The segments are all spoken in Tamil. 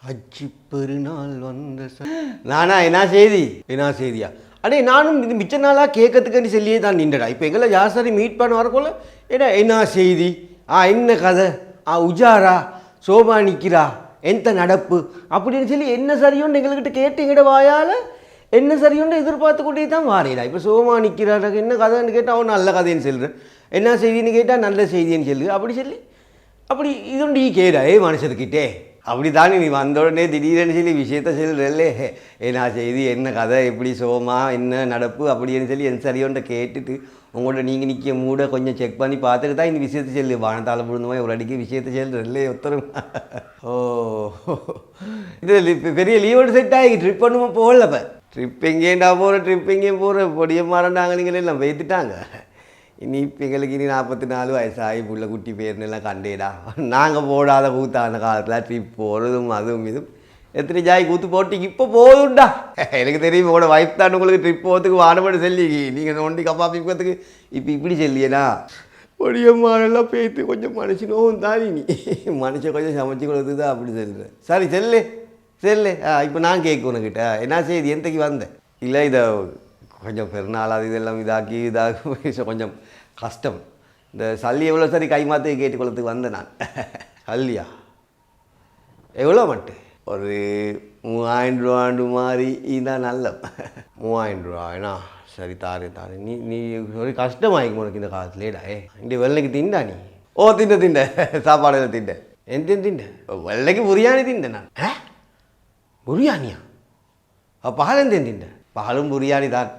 அச்சி பெருநாள் வந்த நானா என்ன செய்தியா அடே நானும் இது மிச்ச நாளாக கேட்கறதுக்கு சொல்லியே தான் நின்றடா. இப்போ எங்களை யார் சரி மீட் பண்ண வரக்குள்ள என்ன செய்தி, என்ன கதை, உஜாரா சோபா நிற்கிறா, எந்த நடப்பு அப்படின்னு சொல்லி என்ன சரியோன்னு எங்கள்கிட்ட கேட்டு எங்கிட்ட வாயால் என்ன சரியோன்னு எதிர்பார்த்து கொண்டே தான் வாரேடா. இப்போ சோமா நிற்கிறா என்ன கதைன்னு கேட்டால் அவன் நல்ல கதைன்னு சொல்கிறேன், என்ன செய்தின்னு கேட்டால் நல்ல செய்தின்னு சொல்லு அப்படி இதுண்டு கேடா மனுஷத்துக்கிட்டே அப்படி தானே நீ வந்த உடனே திடீர்னு சொல்லி விஷயத்த சொல்கிறல்லே என்ன செய்தி என்ன கதை எப்படி சோமா என்ன நடப்பு அப்படின்னு சொல்லி என் சரியோன்ட்ட கேட்டுட்டு உங்கள்கிட்ட நீங்கள் நிற்க மூட கொஞ்சம் செக் பண்ணி பார்த்துட்டு தான் இந்த விஷயத்தை சொல்லு வானத்தால் விழுந்த மாதிரி ஒரு அடிக்கு விஷயத்தை சொல்கிறல்லே ஒருத்தரும். ஓ இது இப்போ பெரிய லீவோடு செட் ஆகி ட்ரிப் பண்ணுமா போகல. இப்போ ட்ரிப் எங்கேண்டா ட்ரிப் எங்கேயும் போகிற பொடிய மாறண்டாங்க நீங்களே எல்லாம் வைத்துட்டாங்க. இனி இப்போ எங்களுக்கு இனி 44 வயசாகி புள்ள குட்டி பேர்னெல்லாம் கண்டேடா. நாங்கள் போடாத கூத்து அந்த காலத்தில் ட்ரிப் போகிறதும் அதுவும் இதுவும் எத்தனை ஜாய் கூத்து போட்டிக்கு இப்போ போதும்டா. எனக்கு தெரியும் உங்களோட வைஃப் தான் உங்களுக்கு ட்ரிப் போகிறதுக்கு வானப்பட்டு சொல்லி நீங்கள் நோண்டி கப்பாப்பிக்கிறதுக்கு இப்போ இப்படி சொல்லியேனா பொடியம்மாரெல்லாம் பேத்து கொஞ்சம் மனுஷனும் தானே நீ மனுஷன் கொஞ்சம் சமைச்சு கொடுத்து தான் அப்படி சொல்கிறேன். சரி செல்லு இப்போ நான் கேட்க உனக்கிட்ட என்ன செய்தி எந்தக்கு வந்தேன் இல்லை இதை கொஞ்சம் பெருநாள் இதெல்லாம் இதாகி கொஞ்சம் கஷ்டம். இந்த சல்லி எவ்வளோ சரி கை மாற்றி கேட்டுக்கொள்ளத்துக்கு வந்தேன் நான். சல்லியா எவ்வளோ மட்டும் ஒரு 3000 ரூபாண்டு மாதிரி இதுதான் நல்ல 3000 ரூபாய்னா சரி தாரு நீ ஒரு கஷ்டமாயிக்கும் உனக்கு இந்த காலத்துலேடா. இந்த வெள்ளைக்கு திண்டா நீ? ஓ திண்ட சாப்பாடு திண்ட திண்ட வெள்ளைக்கு பிரியாணி திண்ட நான். பிரியாணியா? பால் திண்ட பாலும் பிரியாணி தான்.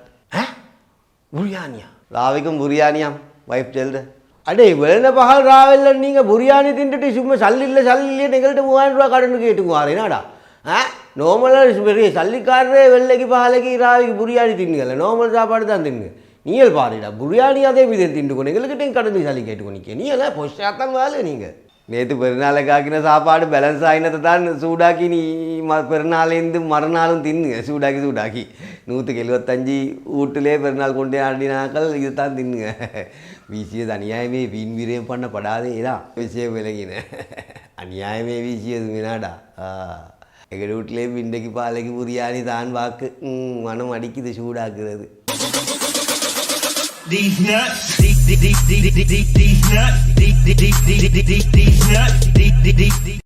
பிரியாணியா? ராவிக்கும் பிரியாணியாம் வைஃப் செல்ற. அடே வெள்ளை பகல் ராவில்ல நீங்கள் பிரியாணி தின்ட்டுட்டு சும்மா சல்லில்லை எங்கள்கிட்ட 3000 ரூபா கடனுக்கு கேட்டுக்குவார் என்னடா? நார்மலாக பெரிய சல்லிக்காரரே வெள்ளைக்கு பகலைக்கு ராவிக்கு பிரியாணி தின்னுங்கல்ல, நார்மல் சாப்பாடு தான் தின்னுங்க. நீங்கள் பாருடா பிரியாணி அதே விதம் தின்னுக்கணும் எங்கள்கிட்ட கடனுக்கு சல்லி கேட்டுக்கொண்டிக்க நீ எல்லாம் பொஷாத்தான் வேலை. நீங்கள் நேற்று பெருநாளைக்கு ஆக்கின சாப்பாடு பேலன்ஸ் ஆகினதை தான் சூடாக்கி நீ பெருநாளேந்து மறுநாளும் தின்னுங்க சூடாக்கி 175 வீட்டிலே பெருநாள் கொண்டே ஆடினாக்கள் இது தான் தின்னுங்க. வீசியது அநியாயமே வீண் வீரியம் பண்ணப்படாதே தான் விஷயம் விலகினேன். அநியாயமே வீசியது மீனாடா. எங்கள் வீட்டிலே இன்றைக்கு பாலைக்கு பிரியாணி தான் வாக்கு மனம் அடிக்குது சூடாக்குறது. These nuts, these nuts, these nuts.